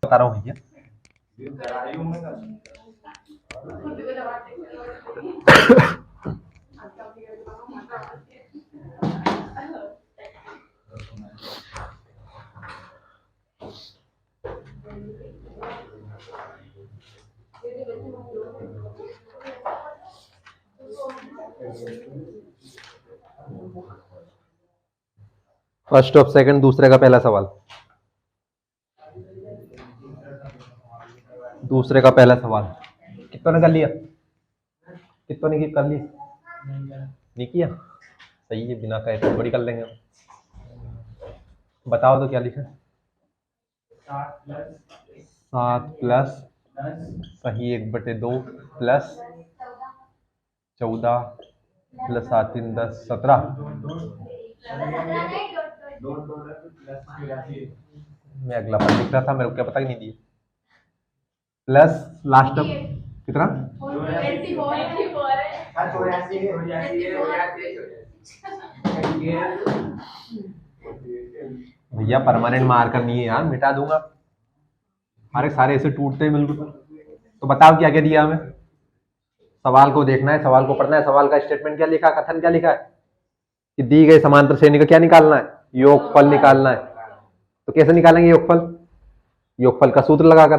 बता रहा हूँ भैया। फर्स्ट ऑफ सेकंड दूसरे का पहला सवाल, दूसरे का पहला सवाल कितनों ने कर लिया? कितनों ने कर लिया? नहीं किया? सही है, बिना कहे तो थोड़ी कर लेंगे हम। बताओ तो क्या लिखा? 7 प्लस सही 1/2 प्लस 14 प्लस 7 3 10 17। मैं अगला पढ़ लिख रहा था, मेरे को क्या पता ही नहीं दिया। प्लस लास्ट कितना? भैया परमानेंट मार्कर नहीं है यार, मिटा दूंगा। अरे सारे ऐसे टूटते हैं बिल्कुल। तो बताओ क्या क्या दिया हमें? सवाल को देखना है, सवाल को पढ़ना है। सवाल का स्टेटमेंट क्या लिखा, कथन क्या लिखा है कि दी गई समांतर श्रेणी का क्या निकालना है? योगफल निकालना है। तो कैसे निकालेंगे योगफल? योगफल का सूत्र लगाकर।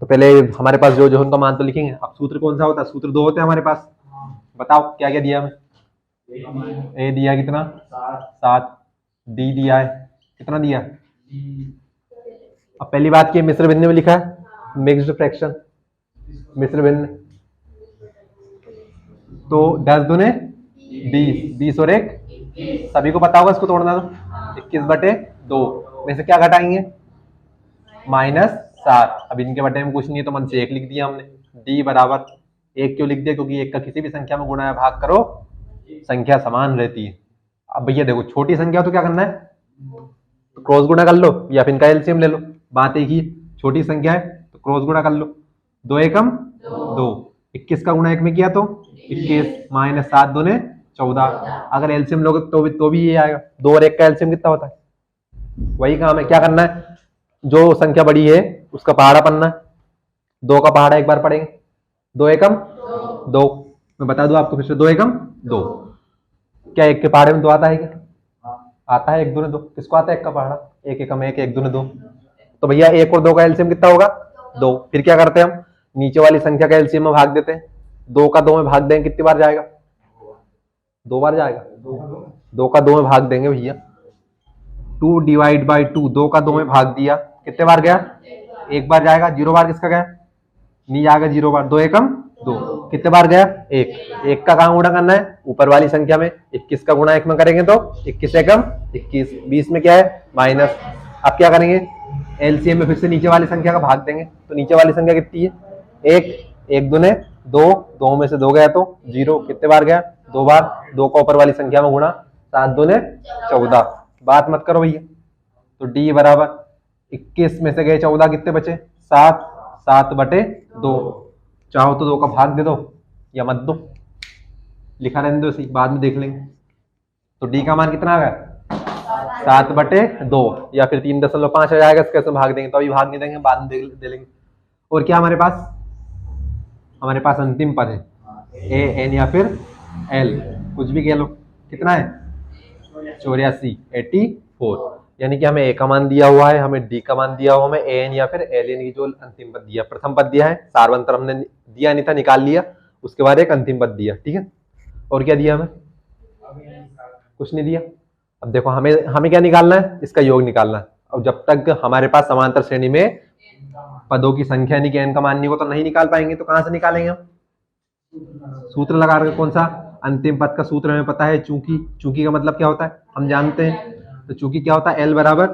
तो पहले हमारे पास जो जो उनका मान तो लिखेंगे। अब सूत्र कौन सा होता है? सूत्र 2 होते हैं हमारे पास। बताओ क्या क्या दिया हमें? ए दिया कितना? 7। डी दिया है कितना दिया? अब पहली बात की मिश्र भिन्न में लिखा है मिक्स्ड फ्रैक्शन, मिश्र भिन्न। तो 10 दूने 20, 20 और 1 सभी को पता होगा, इसको तोड़ना तो 21/2 में से क्या घटाएंगे? -7। अब इनके बटे में कुछ नहीं है तो मन से 1 लिख दिया हमने। डी बराबर 1 क्यों लिख दिया? क्योंकि 1 का किसी भी संख्या में गुणा या भाग करो संख्या समान रहती है। अब भैया देखो छोटी संख्या तो क्या करना है? तो क्रॉस गुणा कर लो या फिर इनका एलसीएम ले लो। बात एक ही, छोटी संख्या है तो क्रॉस गुणा कर लो। 2 एकम 2, 21 का गुणा 1 में किया तो 21 -7 दूने 14। अगर एलसीएम लोगे तो भी ये आएगा। 2 और 1 का एलसीएम कितना होता है? वही काम है। क्या करना है? जो संख्या बड़ी है उसका पहाड़ा पढ़ना है। 2 का पहाड़ा एक बार पढ़ेंगे। 2 एकम 2। मैं बता दूं आपको फिर से, 2 एकम 2। क्या 1 के पहाड़े में 2 आता है क्या? आता है। 1 दूने 2 किसको आता है? 1 का पहाड़ा। 1 एकम 1, 1 दूने 2। तो भैया 1 और 2 का एलसीएम कितना होगा? 2। फिर क्या करते हैं हम? नीचे वाली संख्या का एलसीएम में भाग देते हैं। 2 का 2 में भाग देंगे कितनी बार जाएगा? 2 बार जाएगा। 2 का 2 में भाग देंगे भैया। 2 डिवाइड बाई 2, 2 का 2 में भाग दिया कितने बार गया? 1 बार जाएगा। 0 बार किसका गया? नहीं जाएगा 0 बार। 2 एकम 2 कितने बार गया? 1 का कहां गुणा करना है? ऊपर वाली संख्या में। 21 का गुणा 1 में करेंगे तो 21 एकम 21, 20 में क्या है? माइनस। अब क्या करेंगे? एलसीएम में फिर से नीचे वाली संख्या का भाग देंगे। तो नीचे वाली संख्या कितनी है? 1, 1 दूने 2, 2 में से 2 गया तो 0 कितने बार गया? 2 बार। 2 का ऊपर वाली संख्या में गुणा, 7 दूने 14। बात मत करो भैया। तो डी बराबर 21 में से गए 14 कितने बचे? 7, 7/2। चाहो तो 2 का भाग दे दो या मत दो, लिखा रहने दो इसी, बाद में देख लेंगे। तो डी का मान कितना आ गया? 7/2 या फिर 3.5 आ जाएगा। इसके से भाग देंगे तो अभी भाग नहीं देंगे, बाद में दे लेंगे। और क्या हमारे पास? हमारे पास अंतिम पद है ए एन या फिर एल, कुछ भी कह लो। कितना है? 84, 84। यानी कि हमें ए का मान दिया हुआ है, हमें डी का मान दिया हुआ, हमें ए एन या फिर एल एन की जो अंतिम पद दिया, प्रथम पद दिया है, सार्वंतर हमने दिया नहीं था, निकाल लिया। उसके बाद एक अंतिम पद दिया। ठीक है। और क्या दिया हमें? कुछ नहीं दिया। अब देखो हमें हमें क्या निकालना है? इसका योग निकालना है। और जब तक हमारे पास समांतर श्रेणी में पदों की संख्या नहीं कि एन का मान नहीं हो तो नहीं निकाल पाएंगे। तो कहां से निकालेंगे हम? सूत्र लगा रहे। कौन सा? अंतिम पद का सूत्र हमें पता है, चूंकि। चूंकि का मतलब क्या होता है हम जानते हैं। तो चूंकि क्या होता है? एल बराबर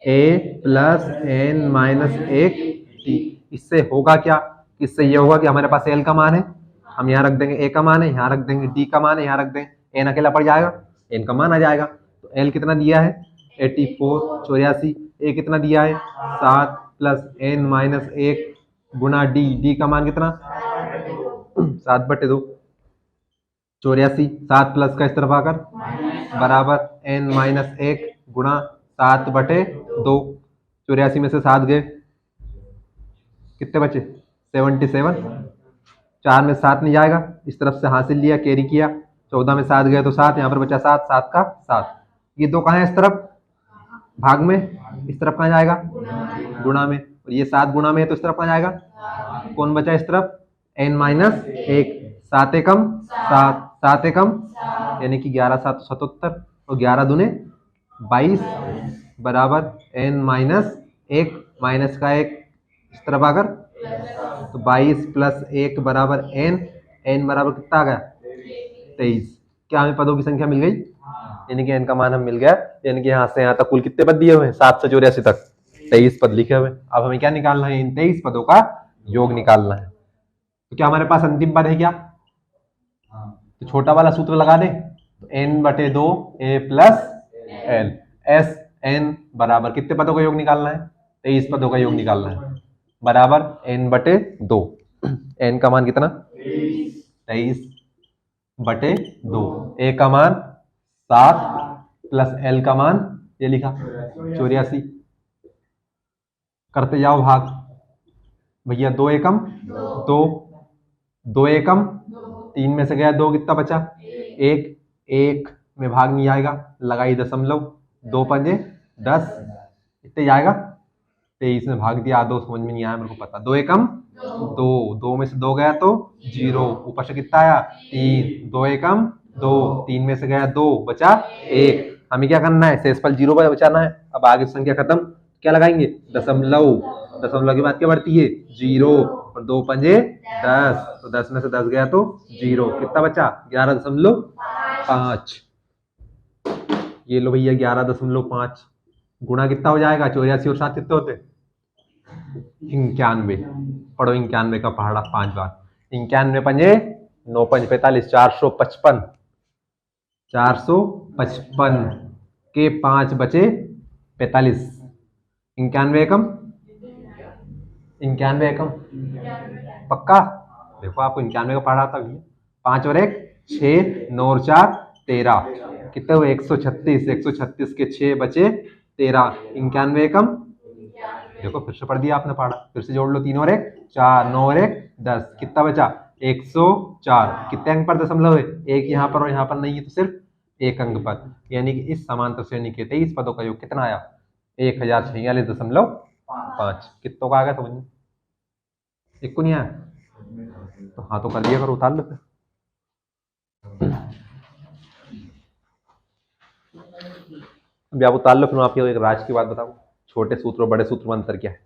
ए प्लस एन माइनस 1 टी। इससे होगा क्या? इससे ये होगा कि हमारे पास एल का मान है, हम यहाँ रख देंगे। ए का मान है यहाँ रख देंगे, डी का मान है यहाँ रख देंगे, एन अकेला पड़ जाएगा, एन का मान आ जाएगा। तो एल कितना दिया है? 84, 84। ए कितना दिया है? 7 प्लस एन माइनस 1 गुना डी। डी का मान कितना? 7/2। 84, 7 प्लस का इस तरफ आकर बराबर n माइनस 1 गुणा 7/2। 84 में से 7 गए, कितने बचे? 77। 4 में 7 नहीं जाएगा, इस तरफ से हासिल लिया, कैरी किया। 14 में 7 गए तो 7, यहाँ पर बचा 7, 7 का 7। ये 2 कहाँ है? इस तरफ भाग में, इस तरफ कहाँ जाएगा? गुणा में। और ये 7 गुणा में है तो इस तरफ कहाँ जाएगा? कौन बचा इस तरफ? n minus 1। 7 एकम 7, 7 एकम यानी कि 11 7 77 और 11 दूने 22 बराबर n माइनस 1 माइनस का 1 इस तरफ आकर तो 22 प्लस 1 बराबर n। n बराबर कितना आ गया? 23। क्या हमें पदों की संख्या मिल गई? यानी कि n का मान हम मिल गया। यानी कि यहाँ से यहाँ तक कुल कितने पद दिए हुए हैं? 7 से 84 तक 23 पद लिखे हुए। अब हमें क्या निकालना है? इन 23 पदों का योग निकालना है। तो क्या हमारे पास अंतिम पद है क्या? तो छोटा वाला सूत्र लगा दे, तो n/2 a plus l। S N बराबर कितने पदों का योग निकालना है? 23 पदों का योग निकालना है, बराबर n/2। n का मान कितना? 23/2। a का मान 7 प्लस l का मान ये लिखा 84। करते जाओ भाग भैया। 2 एकम 2, 2 एकम 3 में से गया 2, कितना बचा? 1। 1 में भाग नहीं आएगा, लगाई दशमलव, 2 पंजे 10, कितने जाएगा? 23 में भाग दिया, 2 समझ में नहीं आया, मेरे को पता। 2 एकम 2, 2 में से 2 गया तो 0, ऊपर से कितना आया? 3। 2 एकम 2, 3 में से गया 2, बचा 1। हमें क्या करना है? शेषफल 0 पर बचाना है। अब आगे संख्या खत्म, क्या लगाएंगे? दशमलव। दशमलव के बाद क्या बढ़ती है? 0। और 2 पंजे 10, तो 10 में से 10 गया तो 0, कितना बचा? 11.5। ये लो भैया 11.5 गुणा कितना हो जाएगा? 84 और 7 कितने होते? 91। पढ़ो 91 का पहाड़ा 5 बार। 91 पंजे 9 पंज 45, 455। 455 के 5 बचे 45। 91 एकम, 91 एकम पक्का? देखो आपको 91 का पढ़ा था भैया। 5 और 1 6, 9 और 4 13, कितने हुए? 136। 136 के 6 बचे 13। 91 एकम, देखो फिर से पढ़ दिया आपने पढ़ा, फिर से जोड़ लो। 3 और 1 4, 9 और 1 10, कितना बचा? 104। कितने अंक पर दशमलव है? एक यहाँ पर और यहाँ पर नहीं है, तो सिर्फ एक अंक पर। यानी कि इस समांतर श्रेणी के 23 पदों का योग कितना आया? 1046.5। कितनों का आ गया समझ में? एक को नहीं आया तो हाँ तो कर दिया करो, उतार लो फिर। अभी आप उतार लो, फिर मैं आपको एक राज की बात बताऊं। छोटे सूत्र और बड़े सूत्र में अंतर क्या है?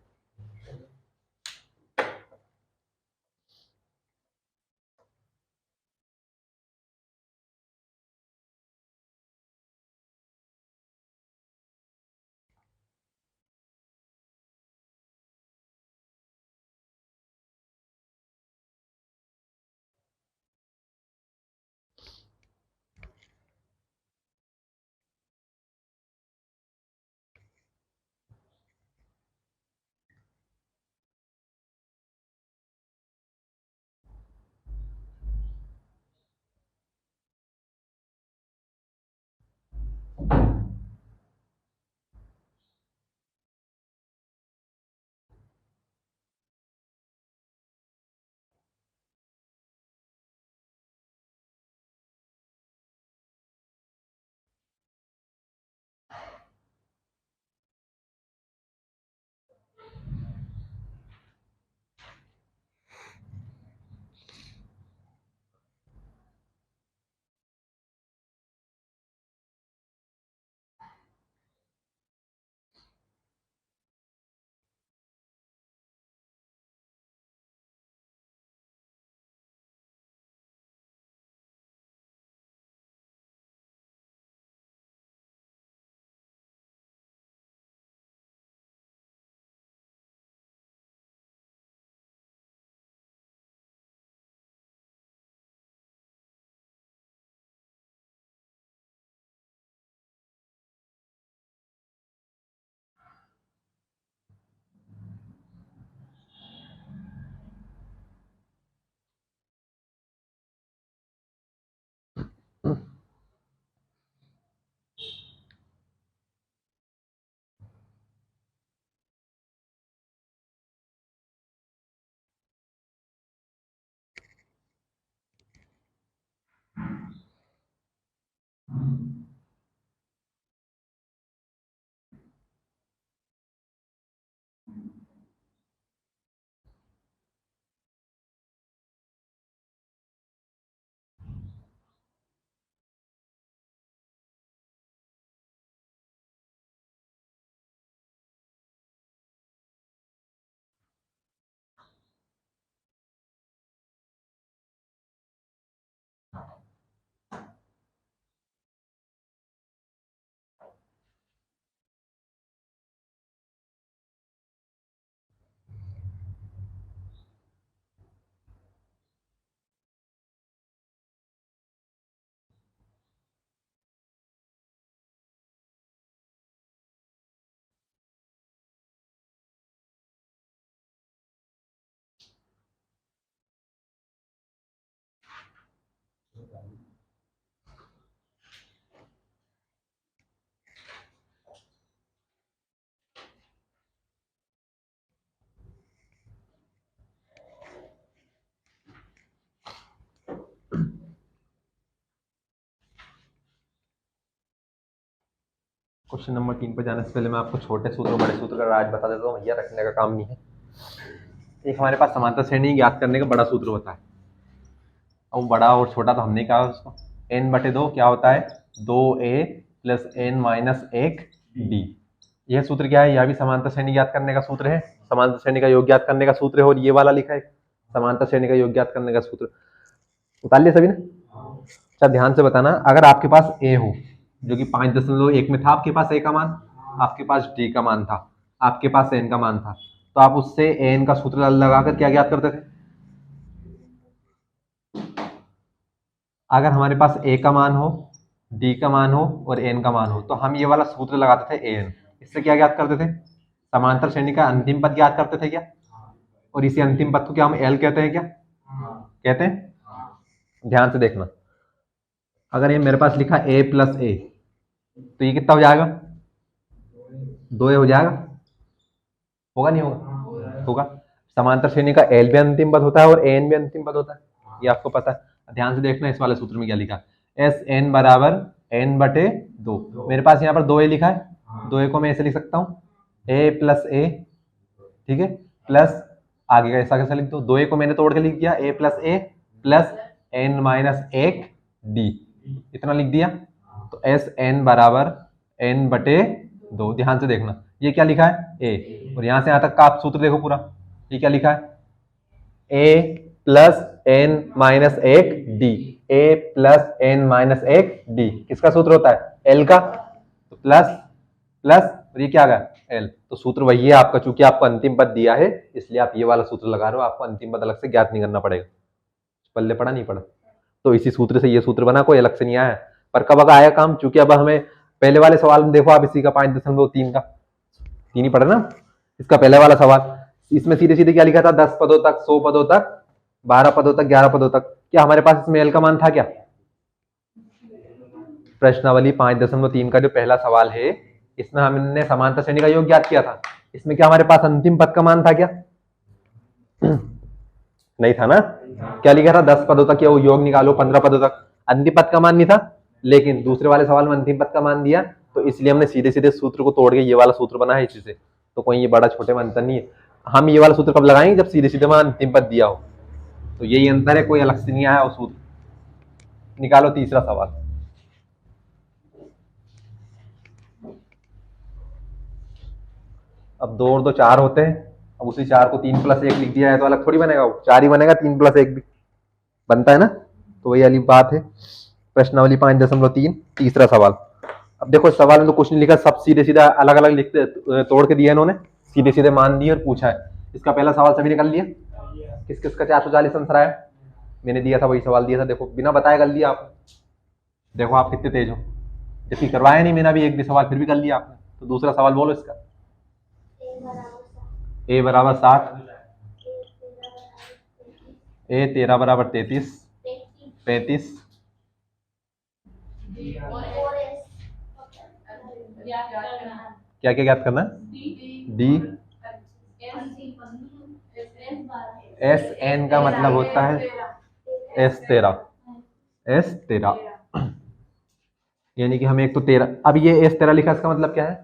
क्वेश्चन नंबर 3 पर जाने से पहले मैं आपको छोटे सूत्र और बड़े सूत्र का राज बता देता हूँ। भैया रखने का काम नहीं है। एक हमारे पास समांतर श्रेणी ज्ञात करने का बड़ा सूत्र होता है। अब बड़ा और छोटा तो हमने कहा उसको n/2 क्या होता है 2a + n-1d। यह सूत्र क्या है? यह भी समांतर श्रेणी ज्ञात करने का सूत्र है, समांतर श्रेणी का योग ज्ञात करने का सूत्र है। और ये वाला लिखा है समांतर श्रेणी का योग ज्ञात करने का सूत्र। उतार लिया सभी ने? अच्छा ध्यान से बताना, अगर आपके पास a हो जो कि 5.1 में था, आपके पास a का मान, आपके पास d का मान था, आपके पास n का मान था, तो आप उससे n का सूत्र लगाकर क्या ज्ञात करते थे? अगर हमारे पास a का मान हो, d का मान हो और n का मान हो तो हम ये वाला सूत्र लगाते थे an। इससे क्या ज्ञात करते थे? समांतर श्रेणी का अंतिम पद ज्ञात करते थे क्या? और इसी अंतिम पद को क्या हम l कहते हैं क्या? कहते हैं। ध्यान से देखना, अगर ये मेरे पास लिखा a + a तो ये कितना हो जाएगा? 2a हो जाएगा। होगा नहीं होगा? होगा। समांतर श्रेणी का l भी अंतिम पद होता है और an भी अंतिम पद होता है, ये आपको पता है। ध्यान से देखना इस वाले सूत्र में क्या लिखा है, Sn = n/2। मेरे पास यहाँ पर 2a लिखा है, 2a को मैं ऐसे लिख सकता हूँ a + a, ठीक है, प्लस आगे का ऐसा कैसे लिख दो, 2a को मैंने तोड़ के लिख दिया a + a + n-1d, इतना लिख दिया। तो Sn = n/2। ध्यान से देखना ये क्या लिखा है a, और यहां से यहां तक का आप सूत्र देखो पूरा, ये क्या लिखा है a + n-1d, a + n-1d किसका सूत्र होता है? l का। तो प्लस प्लस और ये क्या आ गया l, तो सूत्र वही है आपका। चूंकि आपको अंतिम पद दिया है इसलिए आप ये वाला सूत्र लगा रहे हो, आपको अंतिम पद अलग से ज्ञात नहीं करना पड़ेगा। पल्ले पड़ा नहीं पड़ा, तो इसी सूत्र से ये सूत्र बना, कोई अलग से नहीं आया। पर कब आया काम? चूंकि अब हमें पहले वाले सवाल में देखो, आप इसी का 5.3 का 3 ही पढ़े ना, इसका पहले वाला सवाल, इसमें सीधे सीधे क्या लिखा था? 10 पदों तक, 100 पदों तक, 12 पदों तक, 11 पदों तक। क्या हमारे पास इसमें एल का मान था क्या? प्रश्नावली 5.3 का जो पहला सवाल है इसमें हमने समांतर श्रेणी का योग ज्ञात किया था। इसमें क्या हमारे पास अंतिम पद का मान था क्या? नहीं था ना। क्या लिखा था? 10 पदों तक, या वो योग निकालो 15 पदों तक, अंतिम पद का मान नहीं था। लेकिन दूसरे वाले सवाल में अंतिम पद का मान दिया, तो इसलिए हमने सीधे सीधे सूत्र को तोड़ के ये वाला सूत्र बना है इसी से। तो कोई ये बड़ा छोटे में अंतर नहीं है। हम ये वाला सूत्र कब लगाएंगे? जब सीधे सीधे वहां अंतिम पद दिया हो। तो यही अंतर है, कोई अलग से नहीं आया वो सूत्र। निकालो तीसरा सवाल। अब 2 और 2 4 होते हैं। अब उसी 4 को 3 + 1 लिख दिया है तो अलग थोड़ी बनेगा, वो 4 ही बनेगा, 3 + 1 भी बनता है ना। तो वही वाली बात है। प्रश्नावली 5.3 तीसरा सवाल। अब देखो सवाल में तो कुछ नहीं लिखा, सब सीधे सीधा अलग अलग लिखते तोड़ के दिया इन्होंने, सीधे सीधे मान दिए और पूछा है। इसका पहला सवाल सभी ने कर लिया। किस किस का 440 आंसर आया? मैंने दिया था वही सवाल दिया था, देखो बिना बताए कर लिया आपने। देखो आप कितने तेज हो, जबकि करवाया नहीं मैंने अभी एक भी सवाल, फिर भी कर लिया आपने। तो दूसरा सवाल बोलो इसका। a = 7, a 13 = 33, 35, क्या क्या ज्ञात करना है? डी। Sn का मतलब होता है S13 यानी कि हमें एक तो 13, अब ये S13 लिखा, इसका मतलब क्या है?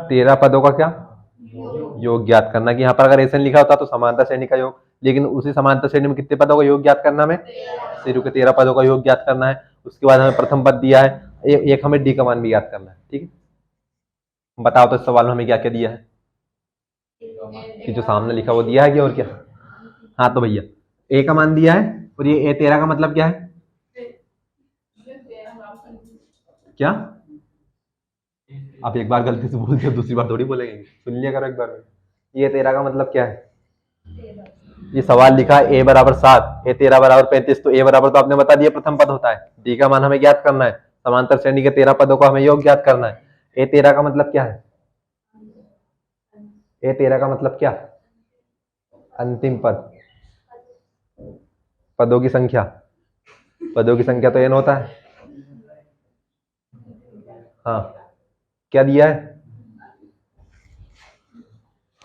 13 पदों का क्या योग ज्ञात करना। कि यहाँ पर अगर Sn लिखा होता तो समांतर श्रेणी का योग, लेकिन उसी समांतर श्रेणी में कितने पदों का योग ज्ञात करना हमें? सिर्फ के 13 पदों का योग ज्ञात करना है। उसके बाद हमें प्रथम पद दिया है, एक हमें डी का मान भी ज्ञात करना है। ठीक है, बताओ तो इस सवाल में हमें क्या क्या दिया है? कि जो सामने लिखा वो दिया है क्या और क्या? हाँ तो भैया ए का मान दिया है, और ये A13 का मतलब क्या है? क्या आप एक बार गलती से बोल दिया, दूसरी बार थोड़ी बोलेंगे, सुन लिया करो एक बार में। ये 13 का मतलब क्या है? ये सवाल लिखा है a = 7, A13 = 35, तो a बराबर तो आपने बता दिया प्रथम पद होता है। डी का मान हमें ज्ञात करना है, समांतर श्रेणी के 13 पदों को हमें योग ज्ञात करना है। A13 का मतलब क्या है? A13 का मतलब क्या? अंतिम पद, पदों की संख्या। पदों की संख्या तो n होता है। हाँ क्या दिया है?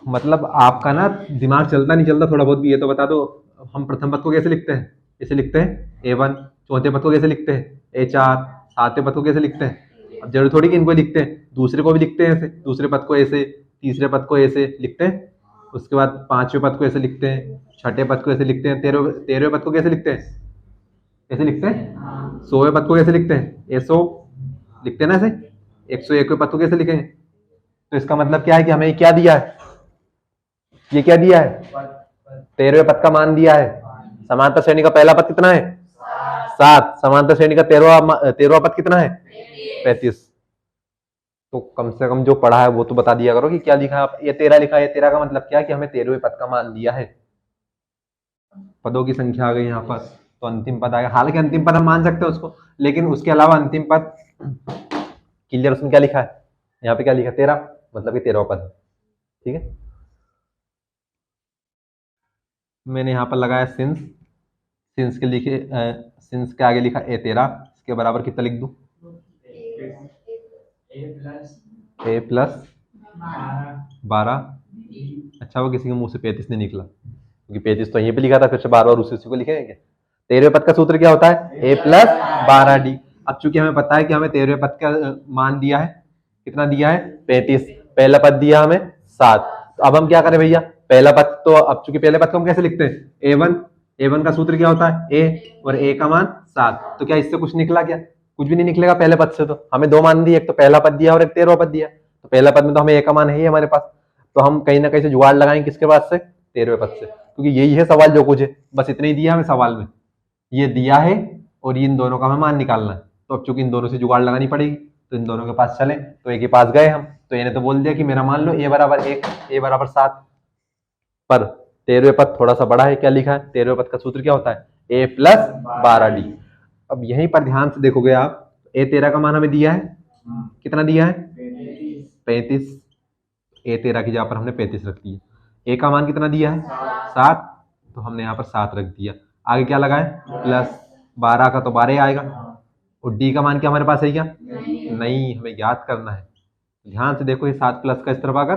मतलब आपका ना दिमाग चलता नहीं चलता थोड़ा बहुत भी, ये तो बता दो। हम प्रथम पद को कैसे लिखते हैं? ऐसे लिखते हैं A1। चौथे पद को कैसे लिखते हैं? A4। सातवें पद को कैसे लिखते हैं? अब जरूर थोड़ी कि इनको लिखते हैं, दूसरे को भी लिखते हैं ऐसे, दूसरे पद को ऐसे, तीसरे पद को ऐसे लिखते हैं, उसके बाद पांचवें पद को ऐसे लिखते हैं, छठे पद को ऐसे लिखते हैं, तेरहवें पद को कैसे लिखते हैं, ऐसे लिखते हैं, सौवें पद को कैसे लिखते हैं, ऐसो लिखते हैं ना ऐसे, 101वें पद को कैसे लिखेंगे। तो इसका मतलब क्या है कि हमें क्या दिया है, ये क्या दिया है, 13वें पद का मान दिया है। समांतर श्रेणी का पहला पद कितना है, 7। समांतर श्रेणी का 13वां पद कितना है, 35। तो कम से कम जो पढ़ा है वो तो बता दिया करो कि क्या लिखा है। ये 13 लिखा है, 13 का मतलब क्या है कि हमें 13वें पद का मान दिया है। पदों की संख्या आ गई यहाँ पर, तो अंतिम पद आएगा। हालांकि अंतिम पद हम मान सकते हैं उसको, लेकिन उसके अलावा अंतिम पद क्लियर, उसमें क्या लिखा है, यहाँ पे क्या लिखा है, 13, मतलब कि 13वां पद। ठीक है, मैंने यहाँ पर लगाया सिंस, सिंस के लिखे सिंस के आगे लिखा A13, इसके बराबर कितना लिख दूं, A प्लस 12। अच्छा, वो किसी के मुंह से 35 नहीं निकला, क्योंकि 35 तो यहीं पे लिखा था, फिर से बार बार उसी को लिखेंगे क्या। 13वें पद का सूत्र क्या होता है, A प्लस 12D। अब चूंकि हमें पता है कि हमें 13वें पद का मान दिया है, कितना दिया है, 35। पहला पद दिया हमें 7। तो अब हम क्या करें भैया, पहला पद तो, अब चूंकि पहले पद को हम कैसे लिखते हैं, A1। A1 का सूत्र क्या होता है, A, और A का मान 7। तो क्या इससे कुछ निकला, क्या कुछ भी नहीं निकलेगा पहले पद से। तो हमें दो मान दिए, एक तो पहला पद दिया और एक 13वां पद दिया। तो पहला पद में तो हमें A का मान है ही हमारे पास, तो हम कहीं ना कहीं से जुगाड़ लगाएंगे, किसके पास से, 13वें पद से, क्योंकि यही है सवाल जो कुछ है, बस इतना ही दिया हमें सवाल में, ये दिया है और इन दोनों का हमें मान निकालना है। तो अब चूंकि इन दोनों से जुगाड़ लगानी पड़ेगी, तो इन दोनों के पास चले, तो एक के पास गए हम, तो इन्हें तो बोल दिया कि मेरा मान लो A बराबर 1, A बराबर 7। पर 13वें पद थोड़ा सा बड़ा है, क्या लिखा है, 13वें पद का सूत्र क्या होता है, A प्लस 12D। अब यहीं पर ध्यान से देखोगे आप, A13 का मान हमें दिया है, कितना दिया है, 35। A13 की जगह पर हमने 35 रख दिया। A का मान कितना दिया है, 7, तो हमने यहाँ पर 7 रख दिया। आगे क्या लगाए, प्लस 12 का तो 12 आएगा, और D का मान क्या हमारे पास है क्या, नहीं, हमें याद करना है। ध्यान से देखो, ये 7 प्लस का इस तरफ आकर,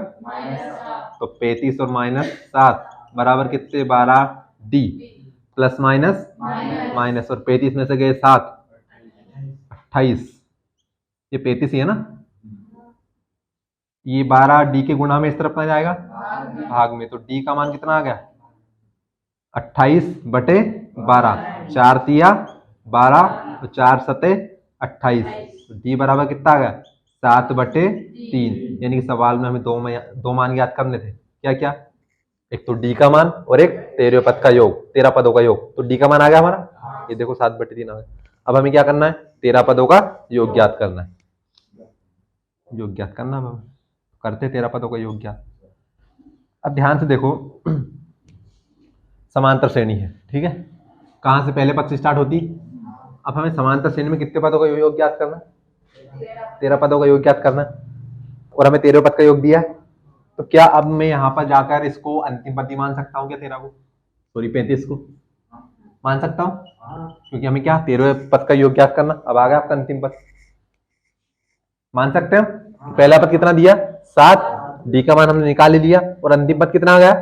तो 35 और -7 बराबर कितने, 12D, प्लस माइनस माइनस, और 35 में से गए 7, 28। ये 35 ही है ना, ये 12D के गुणा में इस तरफ कहाँ जाएगा, भाग में। तो D का मान कितना आ गया, 28/12, 4 तिया 12, तो 4 सते 28। तो D बराबर कितना आ गया, 7/3। यानी कि सवाल में हमें दो मान याद करने थे, क्या क्या, एक तो D का मान और एक 13वें पद का योग, 13 पदों का योग। तो D का मान आ गया हमारा, ये देखो 7/3 आ गया। अब हमें क्या करना है, 13 पदों का योग ज्ञात करना है, योग ज्ञात करना है हमें, करते 13 पदों का योग ज्ञात। अब ध्यान से देखो, समांतर श्रेणी है, ठीक है, कहां से पहले पद से स्टार्ट होती। अब हमें समांतर श्रेणी में कितने पदों का योग ज्ञात करना है, 13 पदों का योग ज्ञात करना है, और हमें 13 पद का योग दिया है। तो क्या अब मैं यहाँ पर जाकर इसको अंतिम पद ही मान सकता हूँ क्या, 13 को, सॉरी 35 को मान सकता हूँ, क्योंकि हमें क्या 13वें पद का योग ज्ञात करना। अब आ गया आपका अंतिम पद, मान सकते हैं। पहला पद कितना दिया, 7, D का मान हमने निकाल ही लिया, और अंतिम पद कितना आ गया,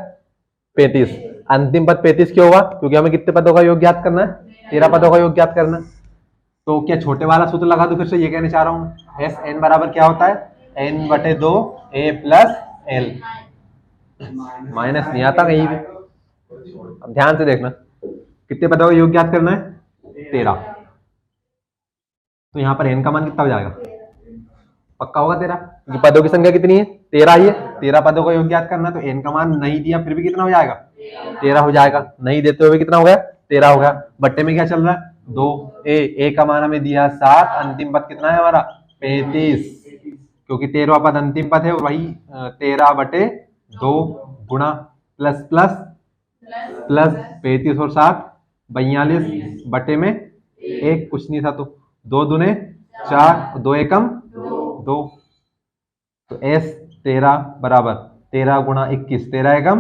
35। अंतिम पद 35 क्यों होगा, क्योंकि हमें कितने पदों का योग ज्ञात करना है, 13 पदों का योग ज्ञात करना। तो क्या छोटे वाला सूत्र लगा दो, फिर से ये कहने चाह रहा हूँ, SN बराबर क्या होता है, N/2 A plus L। Minus नहीं आता कहीं भी। अब ध्यान से देखना, कितने पदों का योग ज्ञात करना है, 13। तो यहाँ पर N का मान कितना हो जाएगा, पक्का होगा 13, क्योंकि पदों की संख्या कितनी है, 13 ही है। 13 पदों का योग ज्ञात करना, तो N का मान नहीं दिया फिर भी कितना हो जाएगा, 13 हो जाएगा। नहीं देते हुए कितना हो गया, 13 हो गया। बट्टे में क्या चल रहा है, 2A का मान हमें दिया 7, अंतिम पद कितना है हमारा, 35, क्योंकि 13वां पद अंतिम पद है, और वही 13/2 गुणा प्लस प्लस प्लस 35 और 7 42 बटे में 1, कुछ नहीं था, तो 2 दूने 4, 2 एकम 2। तो S13 बराबर 13 गुणा 21, 13 एकम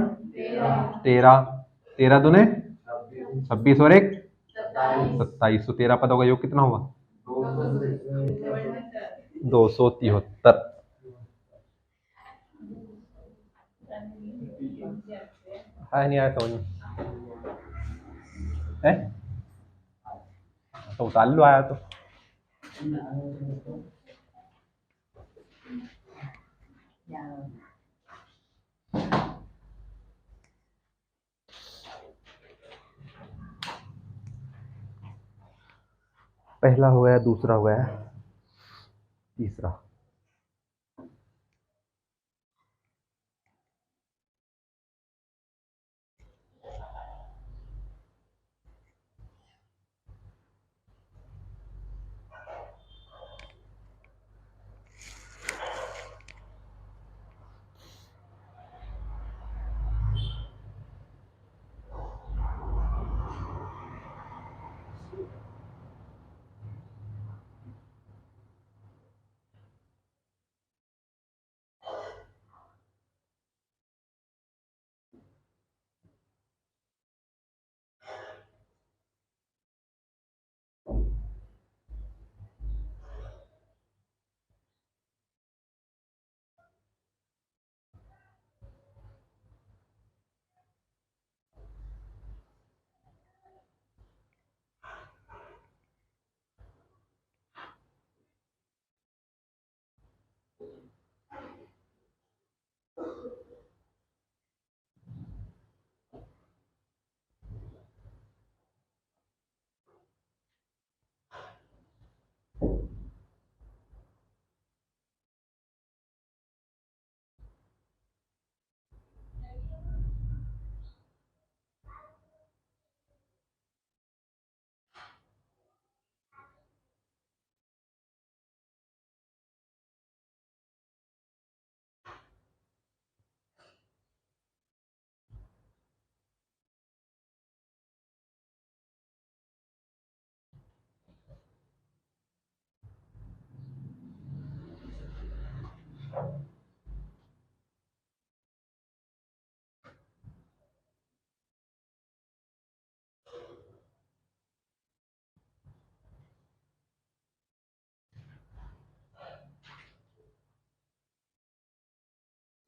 13, 13 दूने 26 और 1 27। तो 13 पदों का योग कितना होगा, 273। है नहीं आया समझ में, है तो उतार लो, आया तो पहला हो गया, दूसरा हो गया, तीसरा।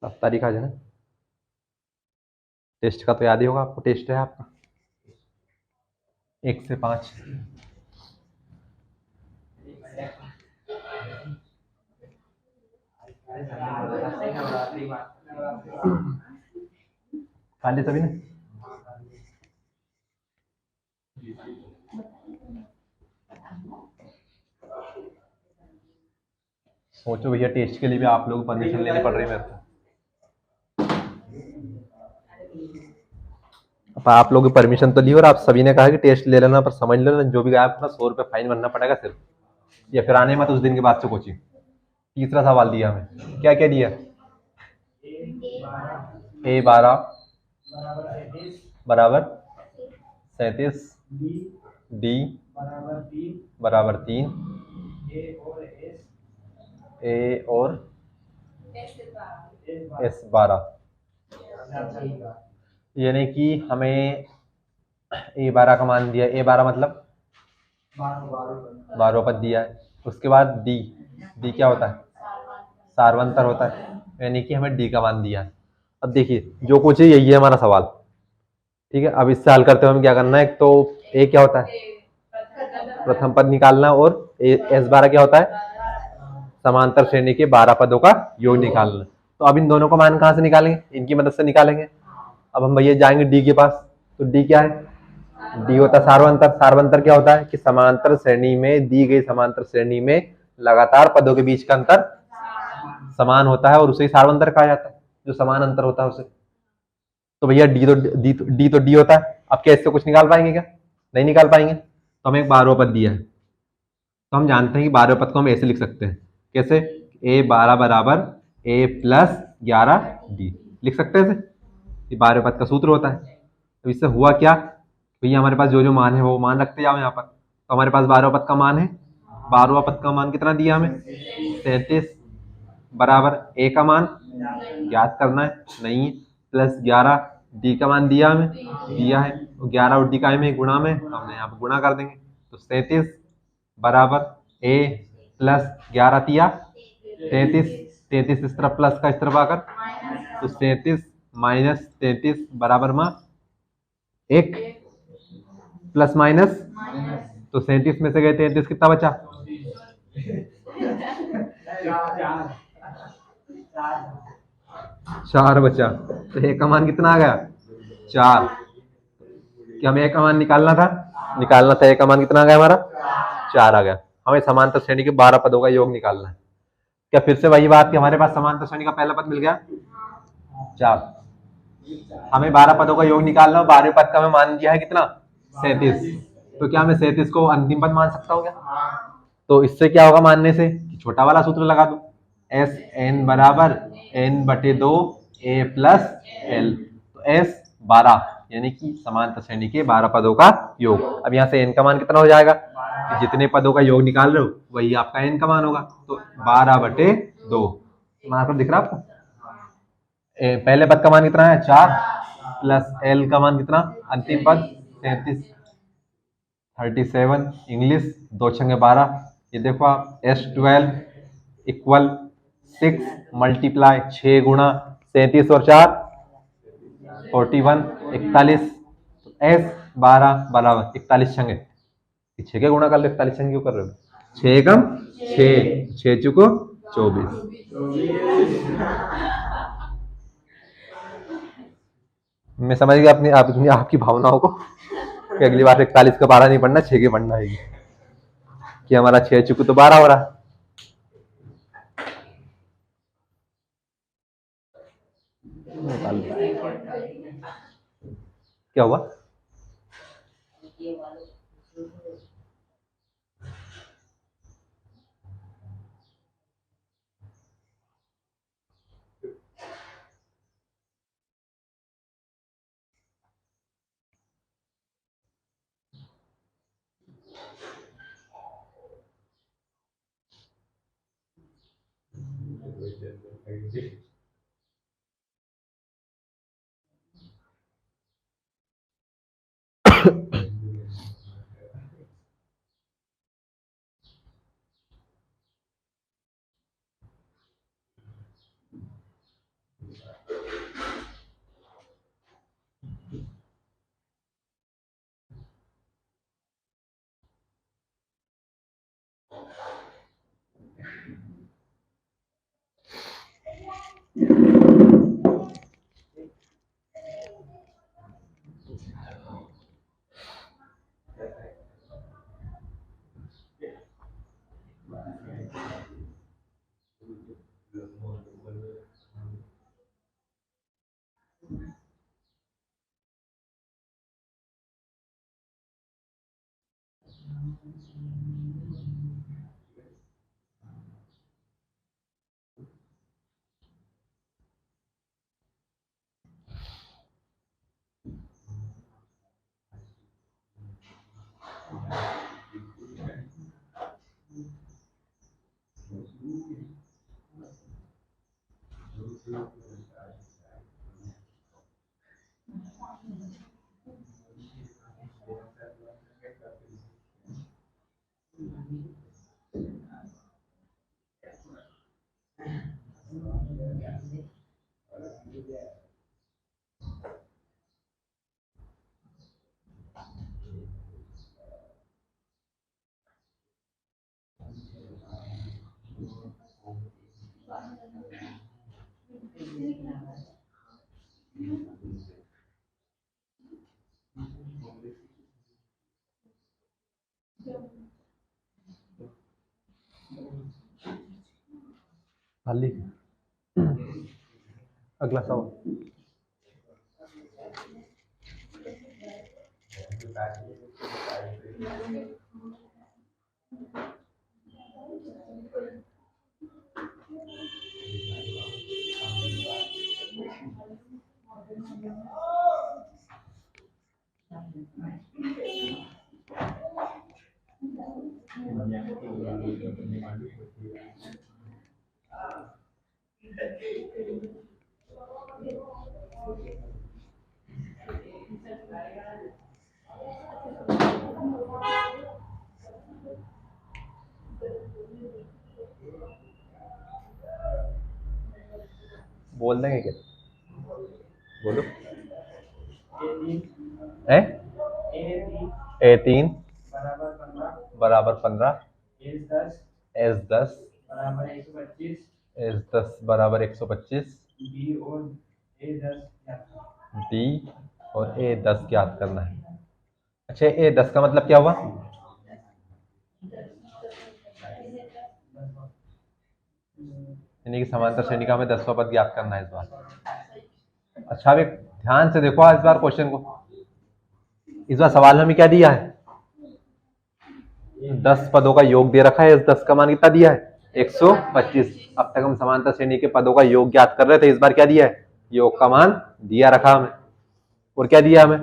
अब तारीख आ जाए। टेस्ट का तो याद ही होगा आपको, टेस्ट है आपका 1 से 5। खा लिए सभी ने? सोचो भैया, टेस्ट के लिए भी आप लोग परमिशन लेनी पड़ रही है मेरे को। अब आप लोगों की परमिशन तो ली और आप सभी ने कहा कि टेस्ट ले लेना, पर समझ लेना जो भी गायब ना 100 रुपये फाइन भरना पड़ेगा सिर्फ, या फिर आने मत उस दिन के बाद से कोचिंग। तीसरा सवाल दिया हमें, क्या क्या दिया? A12 बराबर 37, D बराबर 3, A और S12, यानी कि हमें A12 का मान दिया। A12 मतलब 12 पद दिया है। उसके बाद D क्या होता है? सार्वंतर होता है, यानी कि हमें D का मान दिया है। अब देखिए जो कुछ है यही है हमारा सवाल, ठीक है। अब इससे हल करते हुए हमें क्या करना है, तो A क्या होता है? प्रथम पद निकालना, और S12 क्या होता है? समांतर श्रेणी के 12 पदों का योग निकालना। तो अब इन दोनों का मान कहाँ से निकालेंगे? इनकी मदद से निकालेंगे। अब हम भैया जाएंगे D के पास, तो D क्या है? D होता है सार्वंतर। सार्वंतर क्या होता है कि समांतर श्रेणी में, दी गई समांतर श्रेणी में लगातार पदों के बीच का अंतर समान होता है, और उसे सार्वंतर कहा जाता है, जो समान अंतर होता है उसे। तो भैया डी तो डी होता है। अब क्या इससे कुछ निकाल पाएंगे क्या? नहीं निकाल पाएंगे। तो हमें एक 12 पद दिया है, तो हम जानते हैं कि 12 पद को हम ऐसे लिख सकते हैं। कैसे? A12 बराबर A+11D लिख सकते हैं इसे। ये 12 पद का सूत्र होता है। तो इससे हुआ क्या भैया, हमारे पास जो जो मान है वो मान रखते जाओ यहाँ पर। तो हमारे पास 12 पद का मान है। 12वां पद का मान कितना दिया हमें? 37 बराबर A का मान ज्ञात करना है, नहीं, +11 D का मान दिया हमें, दिया है। तो 11 और D का में गुणा में, हमने यहाँ पर गुणा कर देंगे। तो 37 बराबर A+11 दिया 33, 33 इस तरफ प्लस का इस तरफ आकर, तो 37 माइनस 33 बराबर में 1 प्लस माइनस, तो 37 में से गए 33, कितना बचा? 4 बचा, तो ए का मान कितना आ गया 4, कि हमें ए का मान निकालना था ए का मान कितना आ गया हमारा 4 आ गया। हमें समांतर श्रेणी के 12 पदों का योग निकालना है। क्या फिर से वही बात कि हमारे पास समांतर श्रेणी का पहला पद मिल गया 4, हमें 12 पदों का योग निकालना है, 12वें पद का हमें मान दिया है कितना 37, तो क्या मैं 37 को अंतिम पद मान सकता हूँ क्या? तो इससे क्या होगा मानने से कि छोटा वाला सूत्र लगा दो, एस एन बराबर एन बटे 2 ए प्लस एल, तो एस 12 यानी कि समांतर श्रेणी के 12 पदों का योग। अब यहाँ से एन का मान कितना हो जाएगा, कि जितने पदों का योग निकाल रहे हो वही आपका एन का मान होगा, तो 12 बटे 2 मार्कर दिख रहा है आपको। पहले पद का मान कितना है 4, प्लस एल का मान कितना अंतिम पद 37, 37 इंग्लिश 2 छंगे 12, ये देखो आप S12 इक्वल 6 मल्टीप्लाई 6 गुणा 37 और 4 41 41, S12 बराबर 41 छंगे 6 के गुणा कर लो, 41 छंगे क्यों कर रहे हो, 6 कम 6 चुको 24। मैं समझ गया अपनी आपकी भावनाओं को कि अगली बार 41 का 12 नहीं पढ़ना 6 के पढ़ना है, कि हमारा 6 चुकू तो 12 हो रहा है। क्या हुआ, अगला सवाल। बोल देंगे क्या, बोलो। है A3 बराबर 15, S10 बराबर 125, S10 बराबर 125, डी और A10 ज्ञात करना है। अच्छा, A10 का मतलब क्या हुआ? यानी कि समांतर श्रेणी का हमें 10वां पद ज्ञात करना है इस बार। अच्छा, अब एक ध्यान से देखो इस बार क्वेश्चन को। इस बार सवाल में हमें क्या दिया है? 10 पदों का योग दे रखा है। इस 10 का मान कितना दिया है? 125। अब तक हम समांतर श्रेणी के पदों का योग ज्ञात कर रहे थे, इस बार क्या दिया है? योग का मान दिया रखा हमें। और क्या दिया हमें?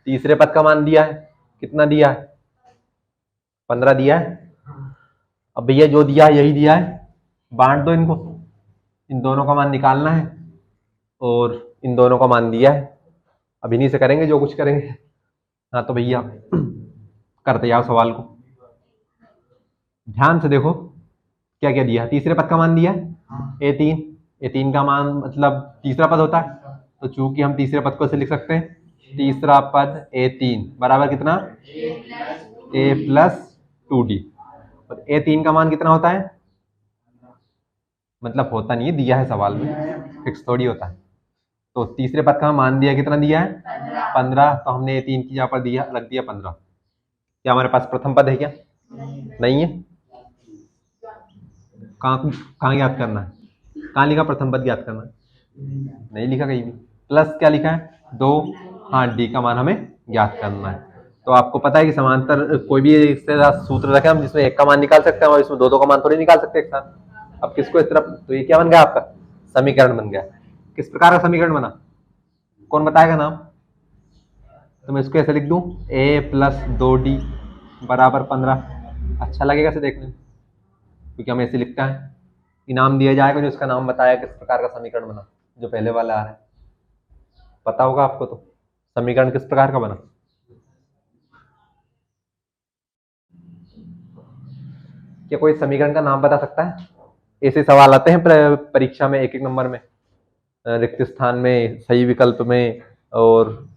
तीसरे पद का मान दिया है। कितना दिया है? 15 दिया है। अब भैया जो दिया है यही दिया है, बांट दो इनको। इन दोनों का मान निकालना है और इन दोनों का मान दिया है। अब इन्हीं से करेंगे जो कुछ करेंगे। हाँ तो भैया करते जाओ सवाल को, ध्यान से देखो क्या क्या दिया है। तीसरे पद का मान दिया है A3। A3 का मान मतलब तीसरा पद होता है, तो चूंकि हम तीसरे पद को ऐसे लिख सकते हैं, तीसरा पद A3 बराबर कितना? A plus 2D। और A3 का मान कितना होता है? मतलब होता नहीं है, दिया है सवाल में, फिक्स थोड़ी होता है। तो तीसरे पद का मान दिया, कितना दिया है? 15। तो हमने A3 की यहाँ पर दिया, रख दिया 15। क्या हमारे पास प्रथम पद है क्या? नहीं है। कहाँ कहाँ याद करना है? कहाँ लिखा प्रथम पद याद करना है? नहीं लिखा कहीं भी। प्लस क्या लिखा है? 2। हाँ, डी का मान हमें ज्ञात करना है। तो आपको पता है कि समांतर कोई भी इससे सूत्र रखे हम जिसमें एक का मान निकाल सकते हैं और इसमें दो का मान थोड़ी निकाल सकते एक साथ। अब किसको इस तरफ, तो ये क्या बन गया आपका? समीकरण बन गया। किस प्रकार का समीकरण बना? कौन बताएगा नाम? तो मैं इसको ऐसे लिख दूं, a प्लस 2D बराबर 15। अच्छा लगेगा इसे देखने में, क्योंकि हम ऐसे लिखते हैं। इनाम दिया जाएगा जो इसका नाम बताया किस प्रकार का समीकरण बना, जो पहले वाला आ रहा है। पता होगा आपको तो समीकरण किस प्रकार का बना। क्या कोई समीकरण का नाम बता सकता है? ऐसे सवाल आते हैं परीक्षा में, एक एक नंबर में, रिक्त स्थान में, सही विकल्प में, और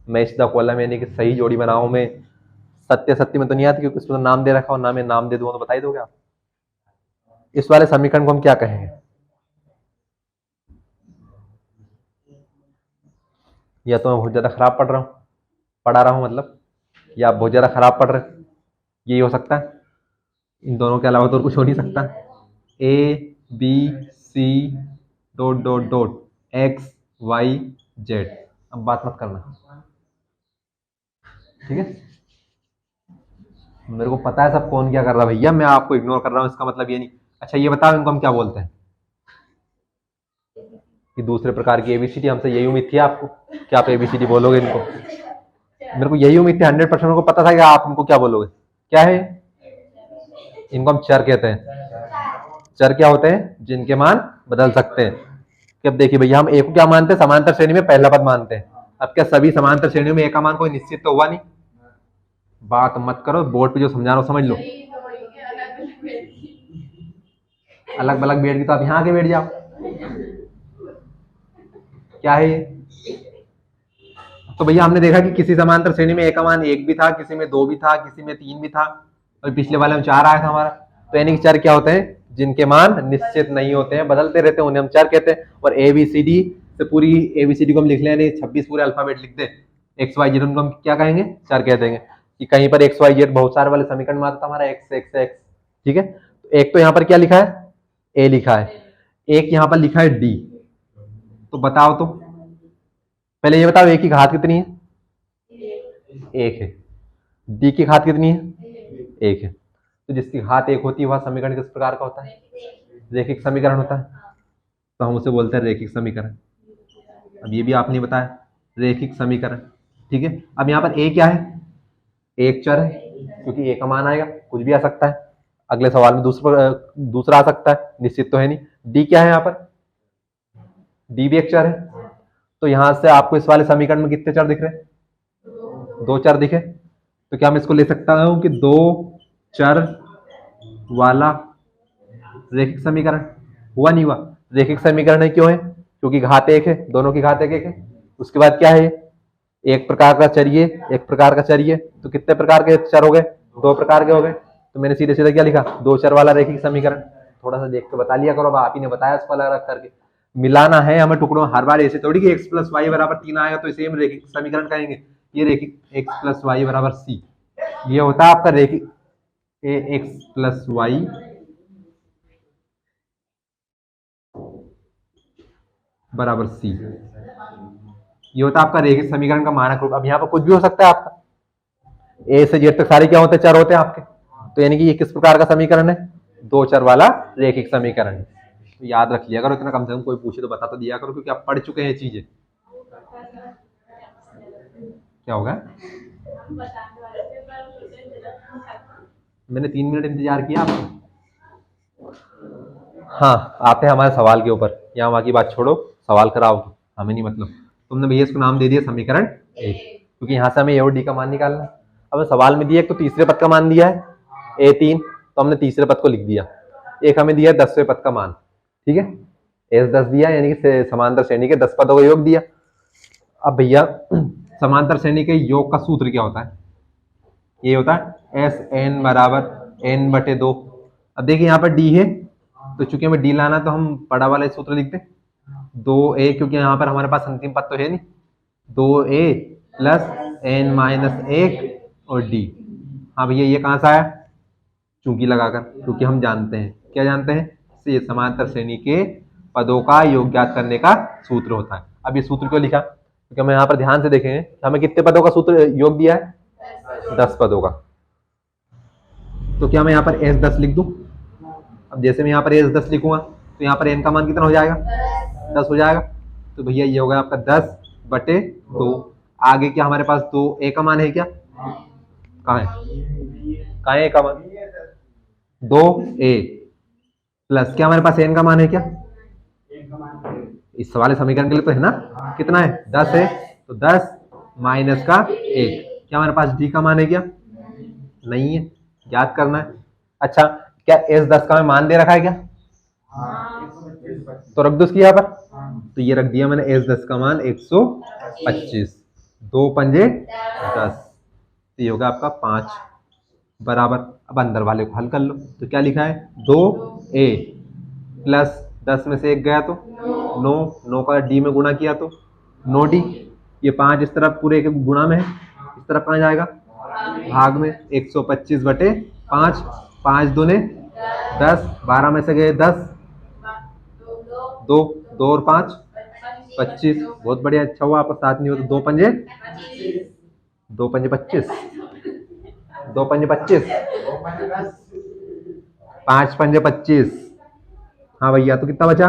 मैच द कॉलम यानी कि सही जोड़ी बनाओ में। सत्य सत्य में तो नहीं आती, क्योंकि उसमें तो नाम दे रखा हो ना, मैं नाम दे दूंगा तो बता ही दोगे आप। इस वाले समीकरण को हम क्या कहेंगे? या तो मैं बहुत ज्यादा खराब पढ़ा रहा हूँ मतलब, या आप बहुत ज्यादा खराब पढ़ रहे, यही हो सकता है। इन दोनों के अलावा तो और कुछ हो नहीं सकता। ABC dot dot dot XYZ। अब बात मत करना, ठीक है? मेरे को पता है सब कौन क्या कर रहा है भैया, मैं आपको इग्नोर कर रहा हूँ इसका मतलब ये नहीं। अच्छा ये बताओ, इनको हम क्या बोलते हैं? कि दूसरे प्रकार की ABCD, हमसे यही उम्मीद थी आपको कि आप ABCD बोलोगे इनको। मेरे को यही उम्मीद थी, 100% मेरे को पता था कि आप इनको क्या बोलोगे। क्या है? इनको हम चर कहते हैं। चर क्या होते हैं? जिनके मान बदल सकते हैं। कि अब देखिए भैया, हम ए को क्या मानते हैं? समांतर श्रेणी में पहला पद मानते हैं। अब क्या सभी समांतर श्रेणियों में ए का मान कोई निश्चित तो हुआ नहीं? बात मत करो, बोर्ड पे जो समझा रहा हूं समझ लो। अलग अलग बैठ गई तो आप यहाँ आके बैठ जाओ। क्या है ये? तो भैया हमने देखा कि किसी समांतर श्रेणी में ए का मान 1 भी था, किसी में 2 भी था, किसी में 3 भी था, और पिछले वाले में 4 आया था हमारा। तो यानी कि चर क्या होते हैं? जिनके मान निश्चित नहीं होते हैं, बदलते रहते हैं, उन्हें हम चर कहते हैं। और ABCD से पूरी ABCD को हम लिख लें, 26 पूरे अल्फाबेट लिख दें, XYZ, उनको हम क्या कहेंगे? चर कह देंगे। कि कहीं पर XYZ बहुत सारे वाले समीकरण में आता था हमारा X, ठीक है? तो एक तो यहाँ पर क्या लिखा है? A लिखा है, एक यहाँ पर लिखा है D। तो बताओ, तो पहले ये बताओ, A की घात कितनी है? 1 है। D की घात कितनी है? 1 है। तो जिसकी घात 1 होती है वह समीकरण किस प्रकार का होता है? रैखिक समीकरण होता है। तो हम उसे बोलते हैं रैखिक समीकरण। अब ये भी आपने बताया, रैखिक समीकरण, ठीक है? अब यहाँ पर A क्या है? एक चर है, क्योंकि A का मान आएगा, कुछ भी आ सकता है। अगले सवाल में दूसरा आ सकता है, निश्चित तो है नहीं। D क्या है यहाँ पर? D भी एक चर है। तो यहां से आपको इस वाले समीकरण में कितने चर दिख रहे हैं? 2 चर दिखे। तो क्या मैं इसको ले सकता हूं कि 2 चर वाला रैखिक समीकरण? हुआ नहीं हुआ? रैखिक समीकरण है, क्यों है? क्योंकि घात 1 है, दोनों की घात 1 है। उसके बाद क्या है? एक प्रकार का चरिए, एक प्रकार का चरिए। तो कितने प्रकार के चर हो गए? 2 प्रकार के हो गए। तो मैंने सीधे सीधे क्या लिखा? 2 चर वाला रैखिक समीकरण। थोड़ा सा देख के बता लिया करो, अब आप ही ने बताया इसको अलग अलग करके मिलाना है हमें टुकड़ों में। हर बार ऐसे थोड़ी कि x प्लस वाई बराबर 3 आएगा तो सेम रेखिक समीकरण करेंगे। ये रेखिक x प्लस वाई बराबर सी, ये होता है आपका रेखिक x प्लस वाई बराबर सी, ये होता है आपका रेखिक समीकरण का मानक रूप। अब यहाँ पर कुछ भी हो सकता है आपका, ए से जेड तक सारे क्या होते हैं, चर होते हैं आपके। तो यानी कि ये किस प्रकार का समीकरण है, दो चर वाला रेखिक समीकरण है। तो याद रख लिया करो इतना, कम से कम कोई पूछे तो बता तो दिया करो, क्योंकि आप पढ़ चुके हैं ये चीजें। क्या होगा, मैंने 3 मिनट इंतजार किया आपको। हाँ, आते हैं हमारे सवाल के ऊपर। यहाँ वहां की बात छोड़ो, सवाल कराओ, हमें नहीं मतलब। तुमने भैया इसको नाम दे दिया समीकरण ए, क्योंकि यहाँ से हमें ए और डी का मान निकालना है। अब सवाल में दिया एक तो तीसरे पद का मान दिया है a3, तो हमने तीसरे पद को लिख दिया। एक हमें दिया 10वें पद का मान, ठीक है, s10 दिया, यानी कि समांतर श्रेणी के 10 पदों का योग दिया। अब भैया समांतर श्रेणी के योग का सूत्र क्या होता है, ये होता है Sn बराबर n/2। अब देखिए यहाँ पर d है, तो चूंकि हमें d लाना तो हम बड़ा वाला सूत्र लिखते 2a, क्योंकि यहाँ पर हमारे पास अंतिम पद तो है नहीं, 2a प्लस n-1 और d। हाँ भैया ये कहाँ से आया, चूंकि लगाकर, क्योंकि हम जानते हैं, क्या जानते हैं, ये समांतर श्रेणी के पदों का योग ज्ञात करने का सूत्र होता है। अब ये सूत्र क्यों लिखा, क्योंकि हम यहाँ पर ध्यान से देखेंगे हमें कितने पदों का सूत्र योग दिया है, 10 पदों का। तो क्या मैं यहाँ पर s10 लिख दूं। अब जैसे मैं यहाँ पर s10 लिखूंगा तो यहाँ पर n का मान कितना हो जाएगा, 10 हो जाएगा। तो भैया ये होगा आपका 10/2। आगे क्या हमारे पास 2a का मान है, क्या कहाँ है a का मान, 2a प्लस क्या हमारे पास n का मान है, क्या इस वाले समीकरण के लिए तो है ना, कितना है 10 है, तो 10 माइनस का 1। क्या हमारे पास d का मान है, क्या नहीं है, याद करना है। अच्छा, क्या s10 का मान दे रखा है क्या, तो रख दो उसकी यहाँ पर। तो ये रख दिया मैंने s10 का मान 125, 2 पंजे 10, तो ये होगा आपका 5 बराबर। अब अंदर वाले को हल कर लो, तो क्या लिखा है, 2a प्लस 10 में से 1 गया तो 9 का d में गुणा किया तो 9d। ये 5 इस तरफ पूरे के गुणा में है, इस तरफ कहाँ जाएगा, भाग में। 125/5, 5 दूने 10, 12 में से गए 10, 2 और 5 25। बहुत बढ़िया, अच्छा हुआ आपका साथ नहीं हो तो 2 पंजे 25, 2 पंजे 25, 5 पंजे 25। हाँ भैया, तो कितना बचा,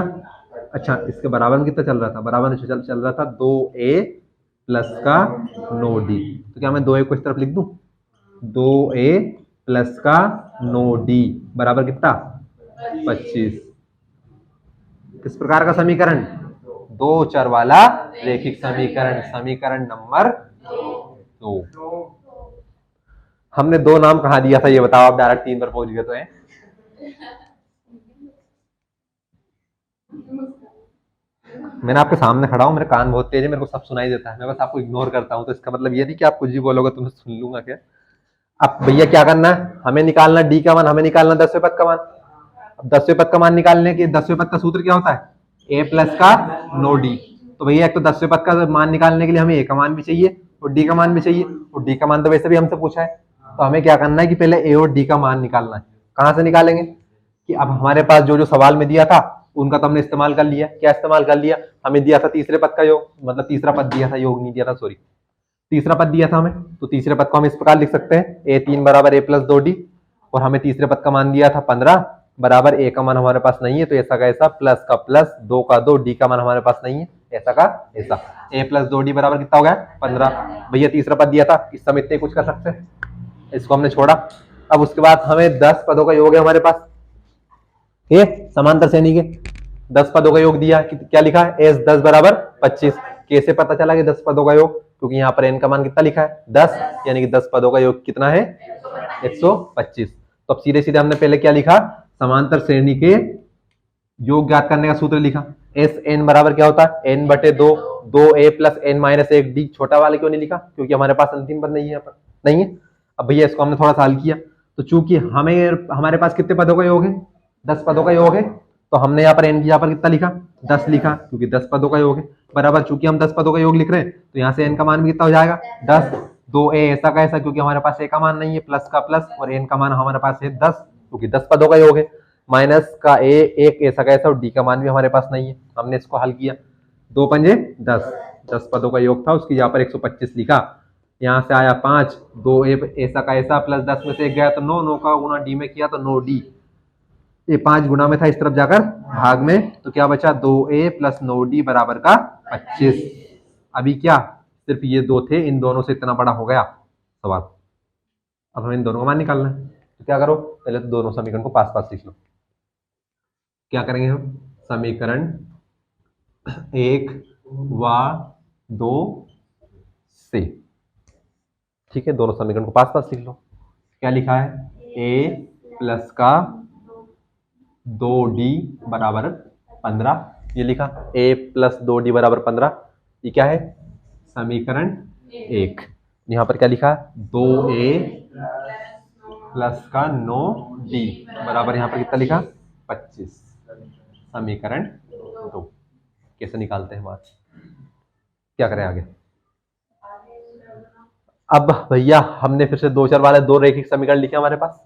अच्छा इसके बराबर में कितना चल रहा था, बराबर में चल रहा था 2a प्लस का 9d। तो क्या मैं 2a को इस तरफ लिख दूं, 2a प्लस का 9d बराबर कितना 25। किस प्रकार का समीकरण, दो चर वाला रेखिक समीकरण, समीकरण नंबर 2। हमने 2 नाम कहाँ दिया था ये बताओ, आप डायरेक्ट 3 पर पहुंच गए तो है। मैंने आपके सामने खड़ा हूं, मेरे कान बहुत तेज है, मेरे को सब सुनाई देता है, मैं बस आपको इग्नोर करता हूं। तो इसका मतलब ये नहीं कि आप कुछ भी बोलोगे तो मैं सुन लूंगा क्या। अब भैया क्या करना है, हमें निकालना डी का मान, हमें निकालना 10वें पद का मान। अब 10वें पद का मान निकालने के 10वें पद का सूत्र क्या होता है, a प्लस का 9d। तो भैया एक तो 10वें पद का मान निकालने के लिए हमें a का मान भी चाहिए और d का मान भी चाहिए, और d का मान तो वैसे भी हमसे पूछा है। तो हमें क्या करना है कि पहले a और d का मान निकालना है। कहाँ से निकालेंगे, कि अब हमारे पास जो जो सवाल में दिया था उनका तो हमने इस्तेमाल कर लिया। क्या इस्तेमाल कर लिया, हमें दिया था तीसरे पद का योग, मतलब तीसरा पद दिया था, योग नहीं दिया था, सॉरी, तीसरा पद दिया था हमें। तो तीसरे पद को हम इस प्रकार लिख सकते हैं, a3 बराबर a प्लस 2d, और हमें तीसरे पद का मान दिया था 15 बराबर a का मान हमारे पास नहीं है, तो ऐसा का ऐसा, प्लस का प्लस, 2 का 2, d का मान हमारे पास नहीं है, ऐसा का ऐसा। a प्लस 2d बराबर कितना हो गया, 15। भैया तीसरा पद दिया था, इस समय इतने कुछ कर सकते हैं, इसको हमने छोड़ा। अब उसके बाद हमें 10 पदों का योग है हमारे पास, ये समांतर श्रेणी के 10 पदों का योग दिया, क्या लिखा है, s10 बराबर 25। कैसे पता चला कि 10 पदों का योग, क्योंकि यहाँ पर n का मान कितना लिखा है 10, यानी कि 10 पदों का योग कितना है 125। तो अब सीधे सीधे हमने पहले क्या लिखा, समांतर श्रेणी के योग ज्ञात करने का सूत्र लिखा। Sn बराबर क्या होता है, n/2, 2a प्लस n-1d। छोटा वाले क्यों नहीं लिखा, क्योंकि हमारे पास अंतिम पद नहीं है, यहाँ पर नहीं है। अब भैया इसको हमने थोड़ा सा हल किया, तो चूंकि हमें हमारे पास कितने पदों का योग है, 10 पदों का योग है, तो हमने यहाँ पर n की यहाँ पर कितना लिखा, 10 लिखा, क्योंकि 10 पदों का योग है। बराबर, चूंकि हम 10 पदों का योग लिख रहे हैं तो यहाँ से n का मान भी कितना हो जाएगा 10। 2a ऐसा का ऐसा, क्योंकि हमारे पास a का मान नहीं है, प्लस का प्लस, और n का मान हमारे पास है 10, क्योंकि 10 पदों का योग है। माइनस का a एक ऐसा का ऐसा, और d का मान भी हमारे पास नहीं है। हमने इसको हल किया, 2 पंजे 10, 10 पदों का योग था, उसकी यहाँ पर 125 लिखा। यहाँ से आया 5, 2a ऐसा का ऐसा, प्लस 10 में से एक गया तो 9, 9 का गुना d में किया तो 9d, ये 5 गुना में था, इस तरफ जाकर भाग में, तो क्या बचा 2a प्लस 9d बराबर का 25। अभी क्या सिर्फ ये दो थे, इन दोनों से इतना बड़ा हो गया सवाल। अब हमें इन दोनों का मान निकालना है, तो क्या करो, पहले तो दोनों समीकरण को पास पास लिख लो। क्या करेंगे हम, समीकरण 1 व 2 से, ठीक है, दोनों समीकरण को पास पास लिख लो। क्या लिखा है, a प्लस का 2d बराबर 15, ये लिखा a प्लस 2d बराबर 15, ये क्या है समीकरण 1। यहाँ पर क्या लिखा, 2a प्लस का 9d बराबर यहाँ पर कितना लिखा 25, समीकरण 2। कैसे निकालते हैं बात, क्या करें आगे। अब भैया हमने फिर से 2 चर वाले 2 रैखिक समीकरण लिखे, हमारे पास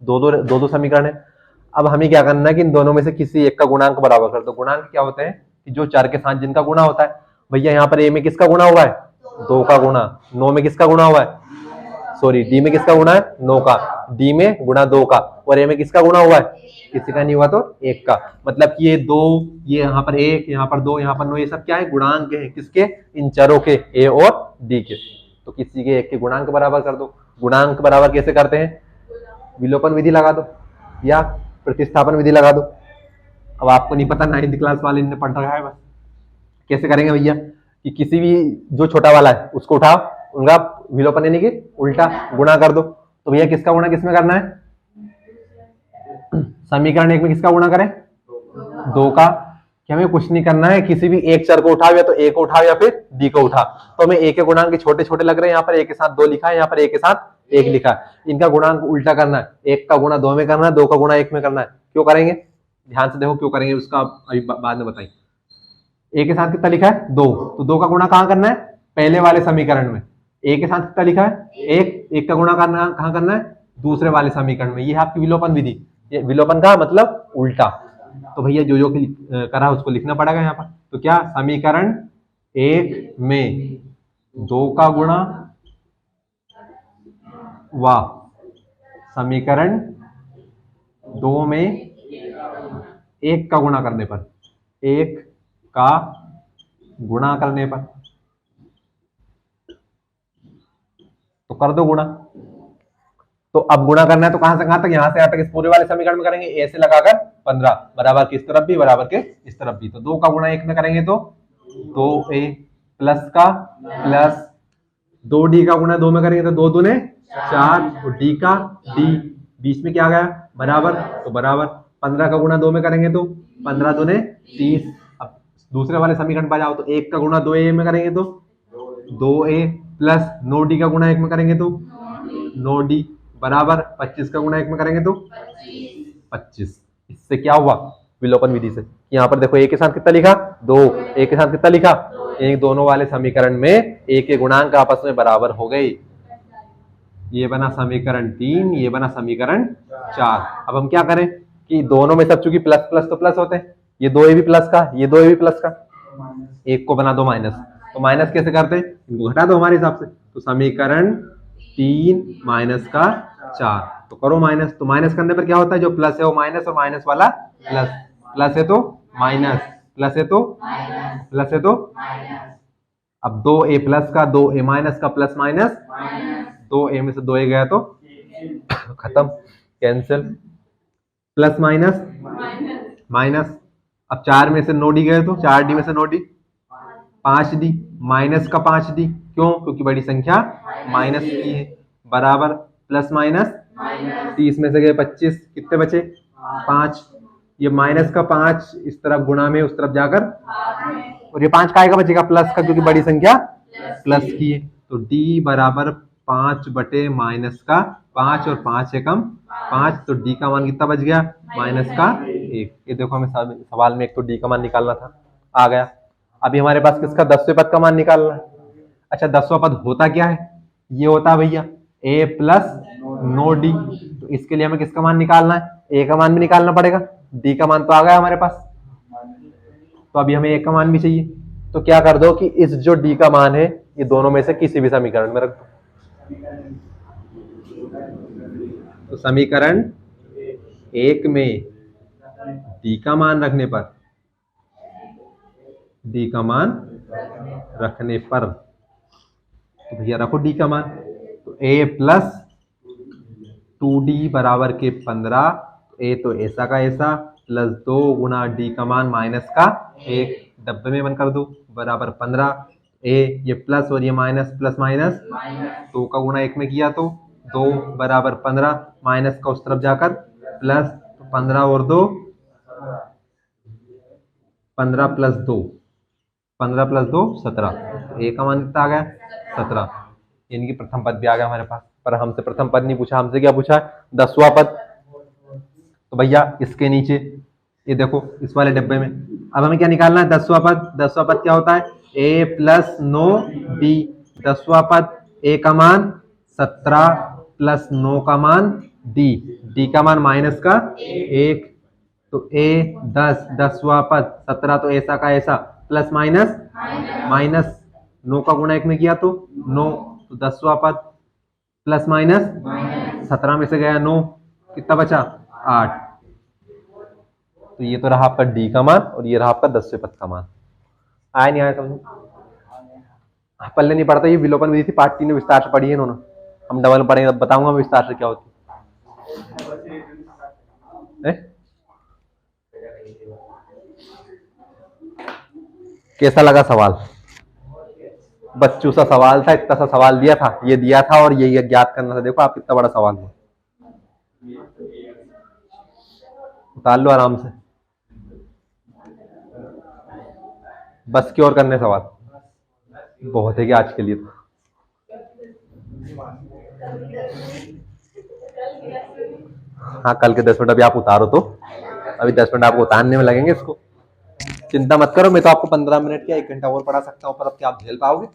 दो समीकरण है। अब हमें क्या करना है कि इन दोनों में से किसी एक का गुणांक बराबर कर दो। गुणांक क्या होते हैं कि जो चर के साथ जिनका गुणा होता है। भैया यहाँ पर a में किसका गुणा हुआ है, 2 का गुणा, 9 में किसका गुणा हुआ है, सॉरी d में किसका गुणा है 9 का, d में गुणा 2 का, और a में किसका गुणा हुआ है, किसी का नहीं हुआ तो 1 का। मतलब कि ये 2, ये यहाँ पर 1, यहाँ पर 2, यहाँ पर 9, ये सब क्या है गुणांक है, किसके, इन चरों के a और d के। तो किसी के एक के गुणांक बराबर कर दो। गुणांक बराबर कैसे करते हैं, विलोपन विधि लगा दो या प्रतिस्थापन विधि लगा दो। अब आपको नहीं पता, 9th क्लास वाले ने पढ़ रखा है बस। कैसे करेंगे भैया कि किसी भी जो छोटा वाला है उसको उठाओ, उनका विलोपन यानी कि उल्टा गुणा कर दो। तो भैया किसका गुणा किसमें करना है, समीकरण 1 में किसका गुणा करें, 2 का। कि हमें कुछ नहीं करना है, किसी भी एक चर को उठाओ, या तो a को उठाओ या फिर d को उठाओ। तो हमें a के गुणांक छोटे छोटे लग रहे हैं, यहाँ पर a के साथ 2 लिखा है, यहाँ पर a के साथ 1 लिखा है। इनका गुणांक उल्टा करना है, 1 का गुणा 2 में करना है, 2 का गुणा 1 में करना है। क्यों करेंगे, ध्यान से देखो क्यों करेंगे, उसका अभी बाद में बताएंगे। a के साथ कितना लिखा है 2, तो 2 का गुणा कहाँ करना है, पहले वाले समीकरण में। a के साथ कितना लिखा है 1 का गुणा करना कहाँ करना है, दूसरे वाले समीकरण में। ये है आपकी विलोपन विधि। ये विलोपन का मतलब उल्टा। तो भैया जो करा उसको लिखना पड़ेगा यहाँ पर। तो क्या, समीकरण 1 में 2 का गुणा व समीकरण 2 में 1 का गुणा करने पर, 1 का गुणा करने पर, तो कर दो गुणा। तो अब गुणा करना है तो कहां से कहां तक, यहां से यहां तक, इस पूरे वाले समीकरण में करेंगे, a से लगाकर 15 बराबर के इस तरफ भी बराबर के इस तरफ भी। तो 2 का गुणा 1 में करेंगे तो 2a प्लस का प्लस 2d का गुणा 2 में करेंगे तो 2 दूने 4, और d का d बीच में क्या आ गया बराबर, तो बराबर 15 का गुणा 2 में करेंगे तो 15 दूने 30। अब दूसरे वाले समीकरण पर जाओ तो 1 का गुणा 2a में करेंगे तो 2a प्लस 9d का गुणा 1 में करेंगे तो 9d बराबर 25 का गुणा 1 में करेंगे तो 25। इससे क्या हुआ, विलोपन विधि से। यहाँ पर देखो a के साथ कितना लिखा 2, a के साथ कितना लिखा, एक दोनों वाले समीकरण में a के गुणांक आपस में बराबर हो गए। ये बना समीकरण 3, ये बना समीकरण 4। अब हम क्या करें कि दोनों में सब चूंकि प्लस प्लस तो प्लस होते हैं, ये 2a भी प्लस का, ये 2a भी प्लस का, एक को बना दो माइनस। तो माइनस कैसे करते हैं, इनको घटा दो हमारे हिसाब से। तो समीकरण 3 माइनस का 4, तो करो माइनस। तो माइनस करने पर क्या होता है, जो प्लस है वो माइनस, और माइनस वाला प्लस, प्लस है तो माइनस, प्लस है तो प्लस है तो। अब 2a प्लस का 2a माइनस का प्लस माइनस, 2a में से 2a गया तो खत्म, कैंसिल, प्लस माइनस माइनस। अब 4 में से 9d गए तो 4d में से 9d 5d, माइनस का 5d, क्यों, क्योंकि बड़ी संख्या माइनस की है, बराबर प्लस माइनस 30 में से गए 25, कितने बचे 5। ये माइनस का 5 इस तरफ गुणा में उस तरफ जाकर, और ये 5 का आएगा बचेगा प्लस का, क्योंकि बड़ी संख्या प्लस की है। तो d बराबर 5 बटे माइनस का 5 और 5 एकम 5, तो डी का मान कितना बच गया माइनस का 1। ये देखो हमें सवाल में एक तो डी का मान निकालना था, आ गया। अभी हमारे पास किसका 10वें पद का मान निकालना है। अच्छा 10वां पद होता क्या है, ये होता है भैया a प्लस नो डी, तो इसके लिए हमें किसका मान निकालना है, a का मान भी निकालना पड़ेगा, d का मान तो आ गया हमारे पास, तो अभी हमें a का मान भी चाहिए। तो क्या कर दो कि इस जो d का मान है ये दोनों में से किसी भी समीकरण में रख दो। तो समीकरण 1 में d का मान रखने पर तो भैया रखो d का मान, तो a प्लस 2d बराबर के 15, a तो ऐसा का ऐसा प्लस 2 गुना d का मान माइनस का 1, डब्बे में बंद कर दो बराबर 15, a ये प्लस और ये माइनस, प्लस माइनस 2 का गुना 1 में किया तो 2 बराबर 15, माइनस का उस तरफ जाकर प्लस, तो 15 और 2 15 प्लस 2 15 प्लस 2 17, तो a का मान कितना आ गया 17, इनकी प्रथम पद भी आ गया हमारे पास। पर हमसे प्रथम पद नहीं पूछा, हमसे क्या पूछा है 10वां पद। तो भैया इसके नीचे ये देखो इस वाले डब्बे में अब हमें क्या निकालना है 10वां पद। 10वां पद क्या होता है a प्लस 9 d, 10वां पद a का मान 17 प्लस 9 का मान d का मान माइनस का 1, तो a 10, 10वां पद 17 तो ऐसा का ऐसा प्लस माइनस माइनस 9 का गुणा 1 में किया तो 9, तो 10वां पद प्लस माइनस 17 में से गया 9, कितना बचा 8। तो ये तो रहा आपका डी का मान और ये रहा आपका 10वें पद का मान। आया नहीं आया समझो, पल्ले नहीं पड़ता, ये विलोपन विधि थी पार्ट 3 में विस्तार से पढ़ी है इन्होंने, हम डबल पढ़ेंगे, बताऊंगा मैं विस्तार से क्या होती है। कैसा लगा सवाल, बच्चों सा सवाल था, इतना सा सवाल दिया था, ये दिया था और ये ज्ञात करना था। देखो आप कितना बड़ा सवाल हुआ, उतार लो आराम से, बस की और करने सवाल बहुत है कि आज के लिए तो। हाँ कल के 10 मिनट अभी आप उतारो, तो अभी 10 मिनट आपको उतारने में लगेंगे इसको, चिंता मत करो, मैं तो आपको 15 मिनट या 1 घंटा और पढ़ा सकता हूँ, पर अब क्या आप झेल पाओगे।